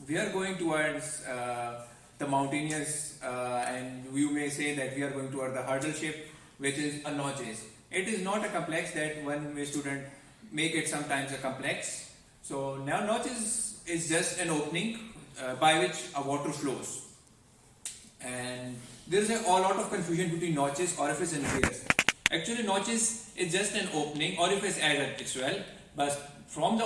we are going towards the mountainous, and you may say that we are going toward the hurdle shape, which is a notches. It is not a complex that one may student make it sometimes a complex. So now notches is just an opening by which a water flows, and there is a lot of confusion between notches, orifice, and wears. Actually, notches is just an opening, orifice as well, but from the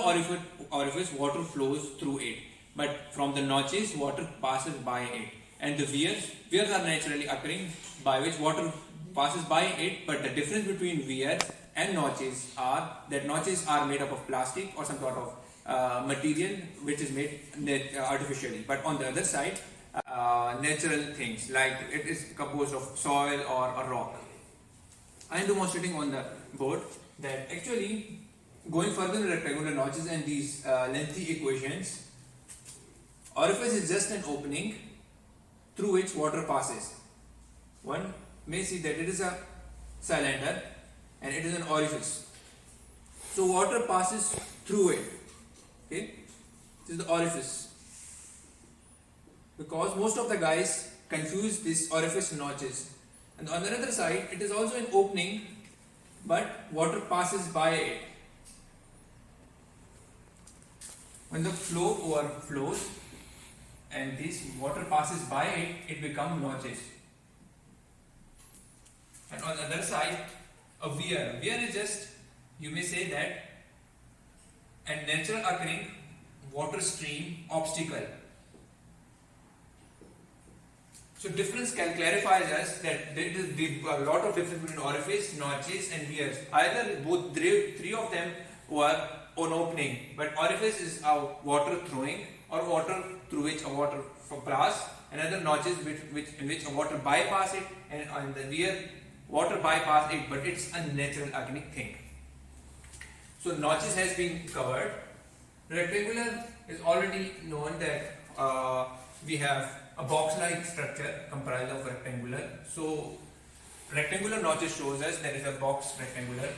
orifice water flows through it. But from the notches, water passes by it, and the wears are naturally occurring by which water passes by it. But the difference between wears and notches are that notches are made up of plastic or some sort of material which is made artificially. But on the other side, natural things like it is composed of soil or a rock. I am demonstrating on the board that actually going further in rectangular notches and these lengthy equations, orifice is just an opening through which water passes. One may see that it is a cylinder and it is an orifice. So water passes through it. Okay, this is the orifice. Because most of the guys confuse this orifice notches. And on the other side, it is also an opening, but water passes by it. When the flow overflows and this water passes by it, it becomes notches. And on the other side, a weir. Weir is just, you may say that, a natural occurring water stream obstacle. So difference clarifies us that there is a lot of difference between orifice, notches and wears. Either both three of them were an opening, but orifice is a water throwing or water through which a water pass. Another notches in which a water bypass it, and on the weir water bypass it, but it's a natural organic thing. So notches has been covered. Rectangular is already known that we have a box-like structure comprised of rectangular. So rectangular notches shows us there is a box rectangular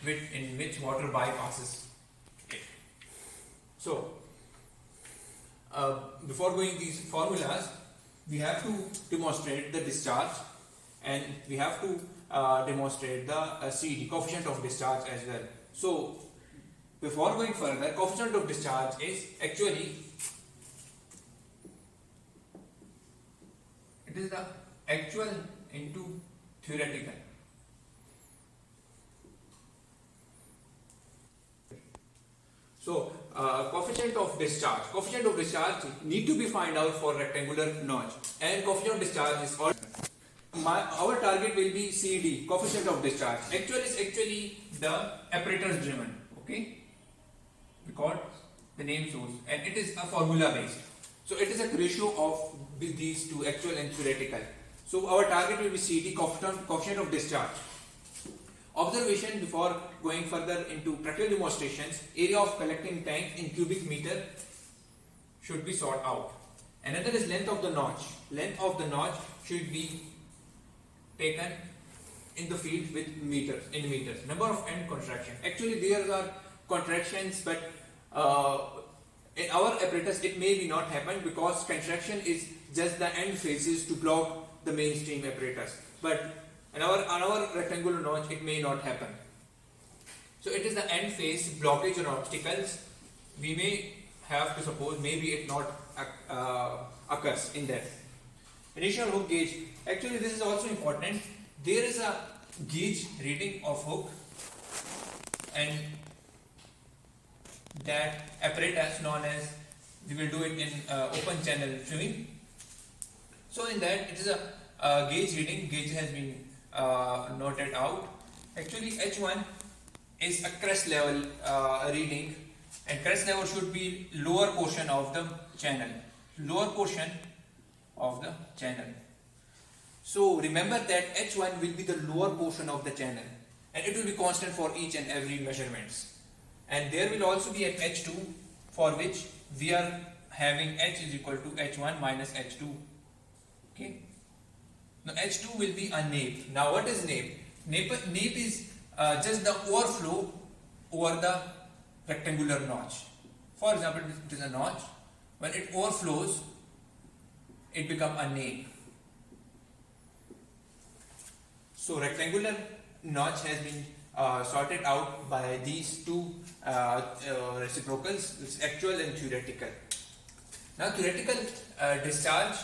in which water bypasses it. So before going these formulas, we have to demonstrate the discharge, and we have to demonstrate the CD, coefficient of discharge as well. So before going further, coefficient of discharge is actually it is the actual into theoretical. So coefficient of discharge need to be find out for rectangular notch, and coefficient of discharge is all. Our target will be CD, coefficient of discharge. Actually the apparatus driven. Okay, because the name shows, and it is a formula based. So it is a ratio of these two, actual and theoretical. So our target will be CD, coefficient of discharge. Observation before going further into practical demonstrations: area of collecting tank in cubic meter should be sought out. Another is length of the notch. Length of the notch should be taken in the field with meters, in meters. Number of end contraction. Actually there are contractions, but in our apparatus it may be not happen because contraction is just the end faces to block the mainstream apparatus. But on our rectangular notch it may not happen. So it is the end face blockage or obstacles we may have to suppose, maybe it not occurs in that. Initial hook gauge. Actually this is also important. There is a gauge reading of hook, and that apparatus known as, we will do it in open channel swimming. So in that it is a gauge reading. Gauge has been noted out. Actually H1 is a crest level reading, and crest level should be lower portion of the channel. Lower portion of the channel. So remember that H1 will be the lower portion of the channel, and it will be constant for each and every measurements. And there will also be an H2, for which we are having H is equal to H1 minus H2. Okay. Now H2 will be a nape. Now what is nape? Nape is just the overflow over the rectangular notch. For example, it is a notch. When it overflows, it becomes a nail. So rectangular notch has been sorted out by these two reciprocals, it's actual and theoretical. Now theoretical discharge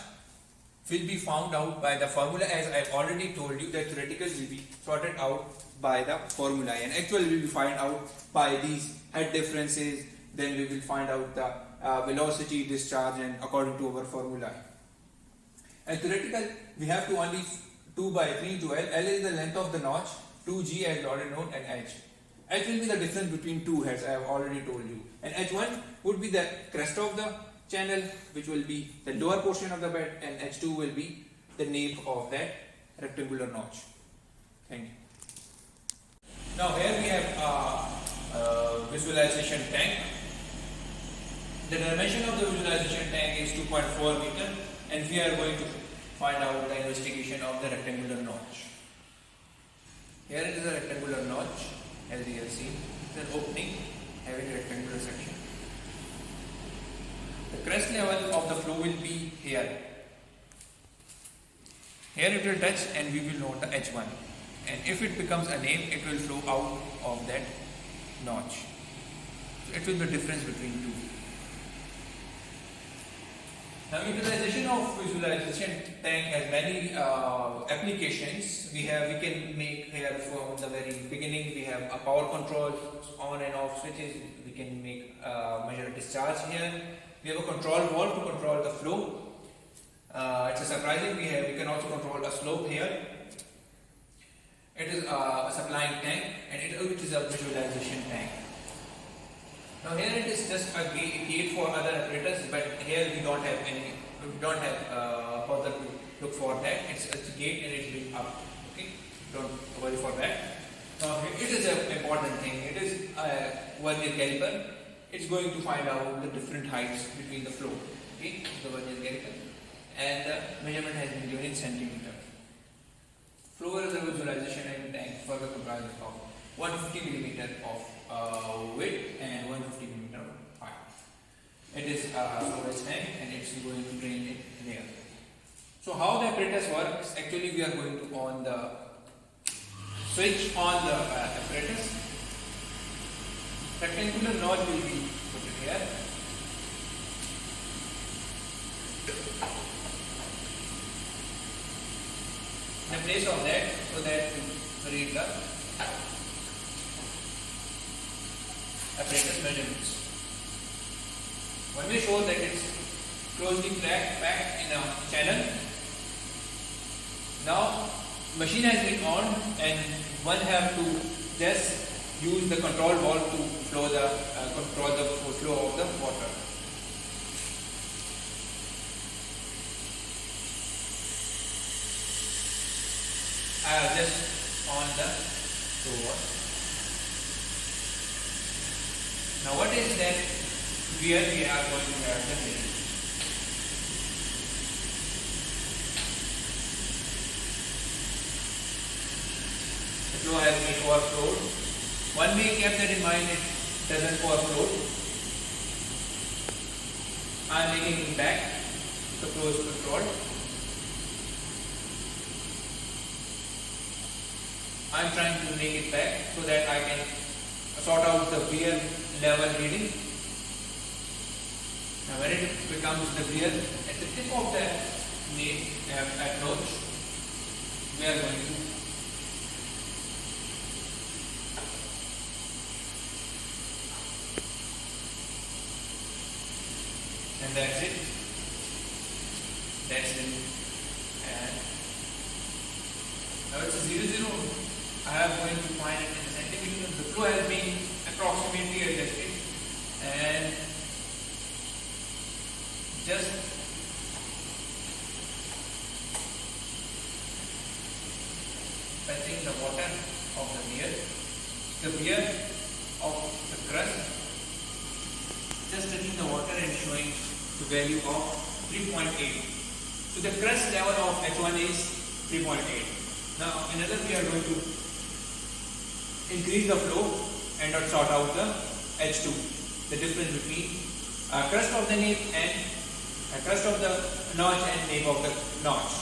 will be found out by the formula, as I have already told you that theoretical will be sorted out by the formula and actual will be found out by these head differences. Then we will find out the velocity, discharge, and according to our formula. And theoretical, we have to only 2 by 3 to L. L is the length of the notch, 2G as already known, and H. H will be the difference between two heads, I have already told you. And H1 would be the crest of the channel, which will be the lower portion of the bed, and H2 will be the nape of that rectangular notch. Thank you. Now here we have a visualization tank. The dimension of the visualization tank is 2.4 meter, and we are going to find out the investigation of the rectangular notch. Here is a rectangular notch, as you have seen. It's an opening having a rectangular section. The crest level of the flow will be here. Here it will touch and we will note the H1. And if it becomes a name, it will flow out of that notch. So it will be the difference between two. Now utilization of visualization tank has many applications. We can make here from the very beginning. We have a power control, on and off switches. We can make measure discharge here. We have a control valve to control the flow. It's a surprising we can also control a slope here. It is a supplying tank, and it is a visualization tank. Now here it is just a gate for other apparatus, but here we don't have further to look for that. It's a gate and it's built up. Okay, don't worry for that. Now it is an important thing. It is a vernier caliper. It's going to find out the different heights between the flow. Okay, the vernier caliper, and the measurement has been given in centimeter. Flow visualization and tank further comprises of 150 millimeter of width and 150 millimeter of height. It is a storage tank and it's going to drain it there. So how the apparatus works? Actually, we are going to on the switch on the apparatus. Rectangular notch will be put here. In place of that, so that we read the apparatus measurements. When we show that it's closely packed in a channel, now machine has been on and one have to just use the control valve to control the flow of the water. I have just on the flow. Now what is that where we are going to have the measurement? The flow has been overflowed. One may keep that in mind, it doesn't overflow. I am making it back, the flow is controlled. I am trying to make it back so that I can sort out the wear level reading. Now when it becomes the wear at the tip of that approach, we are going to and that's it. That's it. And now it's a 0, 0. I am going to find it in centimeters. The flow has been approximately adjusted and just fetching the water of the weir of the crust, just taking the water and showing the value of 3.8. So the crust level of H1 is 3.8. Now another we are going to increase the flow and not sort out the H2, the difference between crest of the nape and crest of the notch and nape of the notch.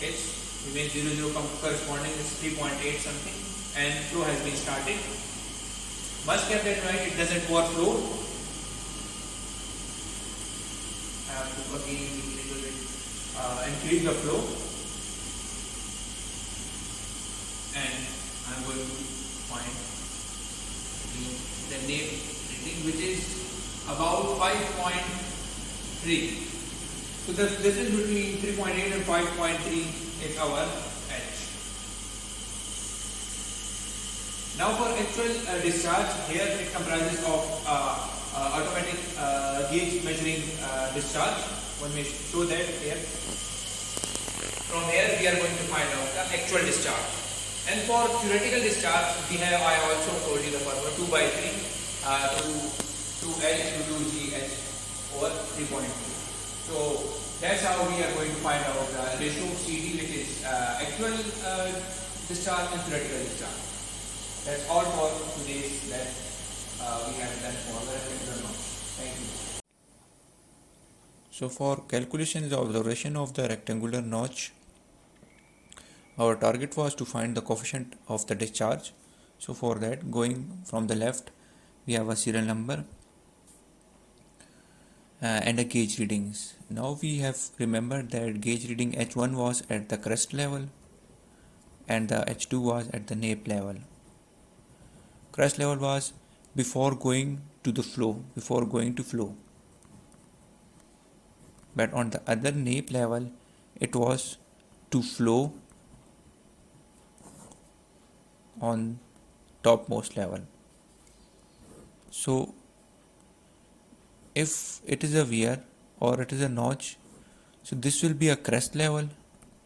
H image 00 corresponding is 3.8 something, and flow has been started. Must keep that in mind, it doesn't overflow. I have to again little bit increase the flow, and I am going to find the nape reading, which is about 5.3. So this is between 3.8 and 5.3 is our H. Now for actual discharge, here it comprises of automatic gauge measuring discharge. One may show that here. From here we are going to find out the actual discharge. And for theoretical discharge, we have, I also told you the formula 2 by 3 to H to 2G H over 3.2. So that's how we are going to find out the ratio of CD, which is actual discharge and theoretical discharge. That's all for today's lab. We have done for the rectangular notch. Thank you. So for calculations of observation of the rectangular notch, our target was to find the coefficient of the discharge. So for that, going from the left, we have a serial number and a gauge readings. Now we have remembered that gauge reading H1 was at the crest level and the H2 was at the nape level. Crest level was before going to the flow, but on the other nape level it was to flow on topmost level. So if it is a weir or it is a notch, so this will be a crest level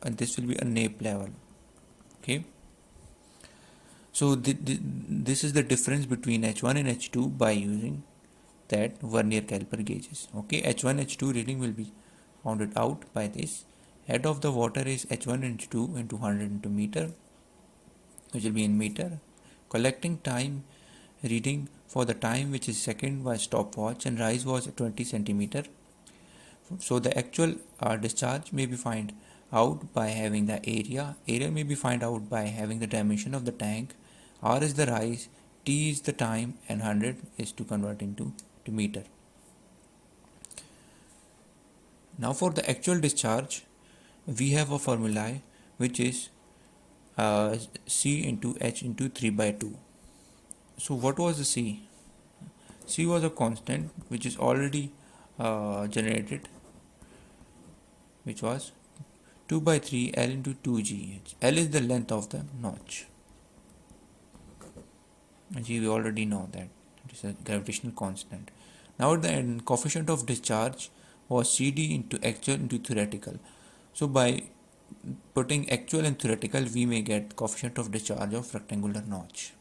and this will be a nape level. Okay, so this is the difference between H1 and H2 by using that vernier caliper gauges. Okay, H1 H2 reading will be found out by this. Head of the water is H1 and H2 into 100 into meter, which will be in meter. Collecting time reading for the time, which is second, was stopwatch, and rise was 20 centimeter. So the actual discharge may be found out by having the area may be found out by having the dimension of the tank. R is the rise, T is the time, and 100 is to convert into meter. Now for the actual discharge, we have a formula which is C into H into 3 by 2. So what was the C? C was a constant which is already generated, which was 2 by 3 L into 2G. L is the length of the notch. G, we already know that it is a gravitational constant. Now at the end, coefficient of discharge was CD into actual into theoretical. So by putting actual and theoretical, we may get coefficient of discharge of rectangular notch.